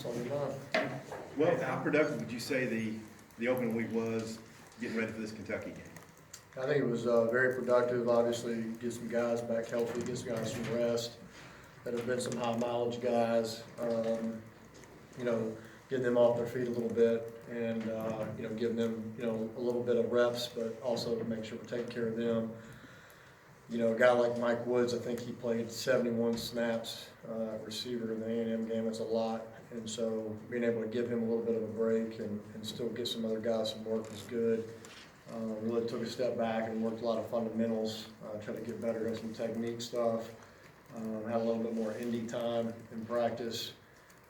That's all we got. Well, how productive would you say the opening week was getting ready for this Kentucky game? I think it was very productive. Obviously, get some guys back healthy, get some guys some rest. That have been some high mileage guys. Getting them off their feet a little bit and giving them a little bit of reps, but also to make sure we're taking care of them. A guy like Mike Woods, I think he played 71 snaps receiver in the A&M game. That's a lot. And so being able to give him a little bit of a break and still get some other guys some work was good. Really took a step back and worked a lot of fundamentals, tried to get better at some technique stuff. Had a little bit more indie time in practice,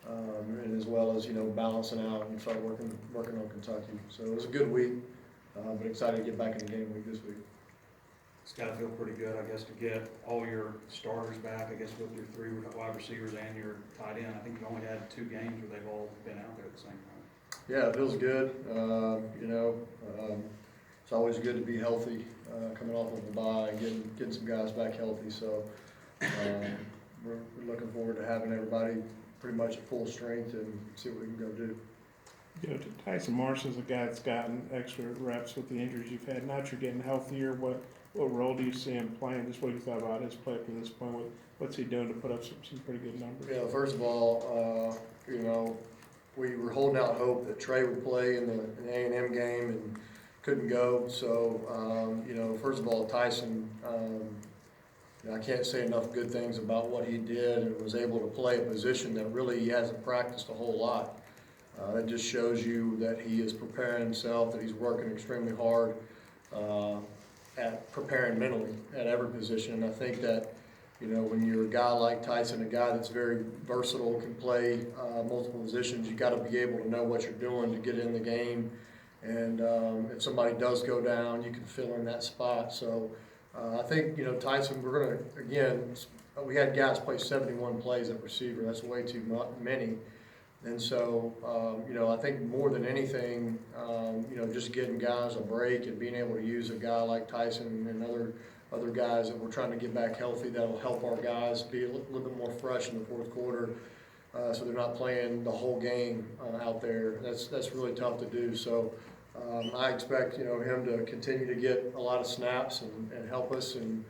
and as well as balancing out and start working on Kentucky. So it was a good week, but excited to get back in the game week this week. It's got to feel pretty good, I guess, to get all your starters back, I guess, with your 3 wide receivers and your tight end. I think you only had 2 games where they've all been out there at the same time. Yeah, it feels good. It's always good to be healthy coming off of a bye and getting some guys back healthy. So we're looking forward to having everybody pretty much at full strength and see what we can go do. Tyson Marsh is a guy that's gotten extra reps with the injuries you've had. Now that you're getting healthier, what role do you see him playing? Just what you thought about his play up to this point? What's he doing to put up some pretty good numbers? Yeah, first of all, we were holding out hope that Trey would play in the A&M game and couldn't go. So, first of all, Tyson, I can't say enough good things about what he did and was able to play a position that really he hasn't practiced a whole lot. That just shows you that he is preparing himself, that he's working extremely hard at preparing mentally at every position. And I think that, when you're a guy like Tyson, a guy that's very versatile, can play multiple positions, you got to be able to know what you're doing to get in the game. And if somebody does go down, you can fill in that spot. So I think, Tyson, we're going to, again, we had guys play 71 plays at receiver. That's way too many. And so, I think more than anything, just getting guys a break and being able to use a guy like Tyson and other guys that we're trying to get back healthy, that'll help our guys be a little bit more fresh in the fourth quarter, so they're not playing the whole game out there. That's really tough to do. So I expect him to continue to get a lot of snaps and help us, and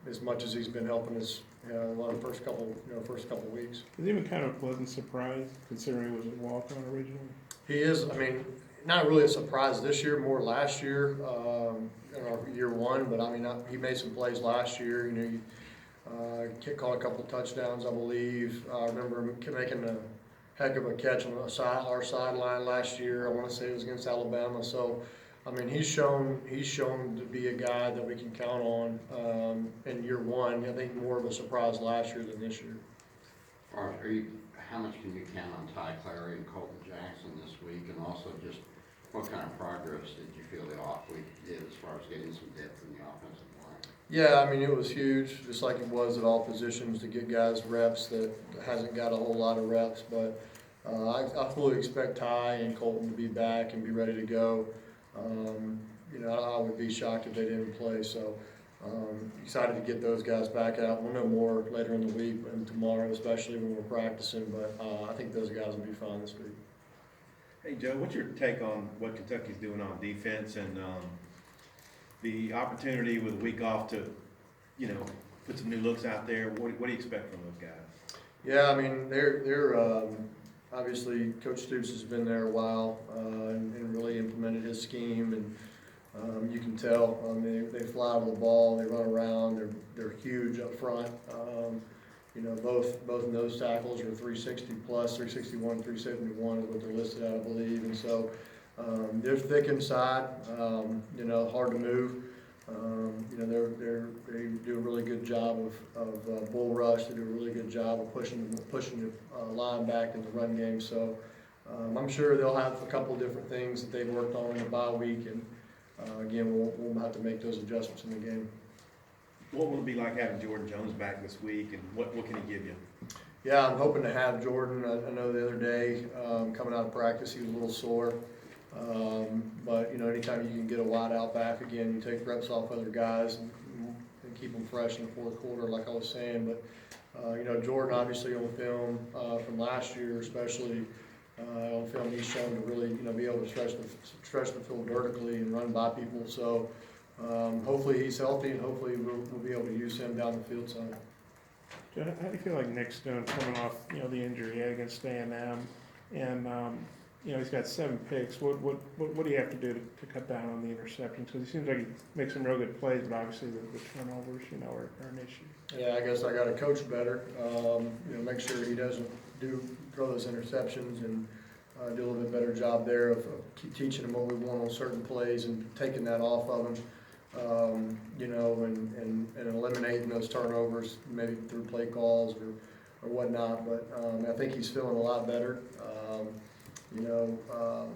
as much as he's been helping us. A lot of first couple weeks. It's even kind of a pleasant surprise considering it was a walk-on originally. He is. I mean, not really a surprise this year, more last year, in our year one. But I mean, he made some plays last year. He caught a couple of touchdowns, I believe. I remember him making a heck of a catch on our sideline last year. I want to say it was against Alabama. So. I mean, he's shown to be a guy that we can count on in year one. I think more of a surprise last year than this year. How much can you count on Ty Clary and Colton Jackson this week, and also just what kind of progress did you feel the off week did as far as getting some depth in the offensive line? Yeah, I mean, it was huge, just like it was at all positions to get guys reps that hasn't got a whole lot of reps. But I fully expect Ty and Colton to be back and be ready to go. I would be shocked if they didn't play. So excited to get those guys back out. We'll know more later in the week and tomorrow, especially when we're practicing. But I think those guys will be fine this week. Hey, Joe, what's your take on what Kentucky's doing on defense and the opportunity with a week off to, put some new looks out there? What do you expect from those guys? Yeah, I mean, they're obviously, Coach Stoops has been there a while and really implemented his scheme, and you can tell. I mean, they fly to the ball, they run around, they're huge up front. Both nose tackles are 360 plus, 361, 371 is what they're listed at, I believe, and so they're thick inside. Hard to move. They do a really good job of bull rush. They do a really good job of pushing the line back in the run game. So I'm sure they'll have a couple of different things that they've worked on in the bye week, and again, we'll have to make those adjustments in the game. What will it be like having Jordan Jones back this week, and what can he give you? Yeah, I'm hoping to have Jordan. I know the other day coming out of practice, he was a little sore. But anytime you can get a wide out back again, you take reps off other guys and keep them fresh in the fourth quarter, like I was saying. But You know, Jordan obviously on film, from last year especially, on film, he's shown to really, you know, be able to stretch the field vertically and run by people, so, hopefully he's healthy and hopefully we'll be able to use him down the field some. Joe, how do you feel like Nick's doing coming off, you know, the injury he had against A&M? And, you know, he's got 7 picks. What do you have to do to cut down on the interceptions? Because he seems like he makes some real good plays, but obviously the turnovers, you know, are an issue. Yeah, I guess I gotta coach better, you know, make sure he doesn't throw those interceptions and, do a little bit better job there of keep teaching him what we want on certain plays and taking that off of him. You know, and eliminating those turnovers, maybe through play calls or whatnot, but, I think he's feeling a lot better. You know,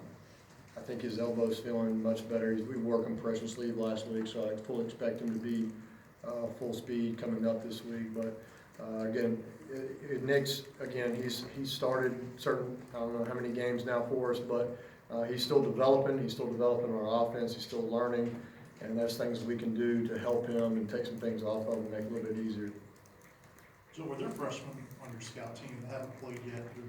I think his elbow's feeling much better. We wore compression sleeve last week, so I fully expect him to be, full speed coming up this week, but, again, Nick's, again, he's started certain, I don't know how many games now for us, but, he's still developing our offense, he's still learning, and there's things we can do to help him and take some things off of him and make it a little bit easier. So were there freshmen on your scout team that haven't played yet,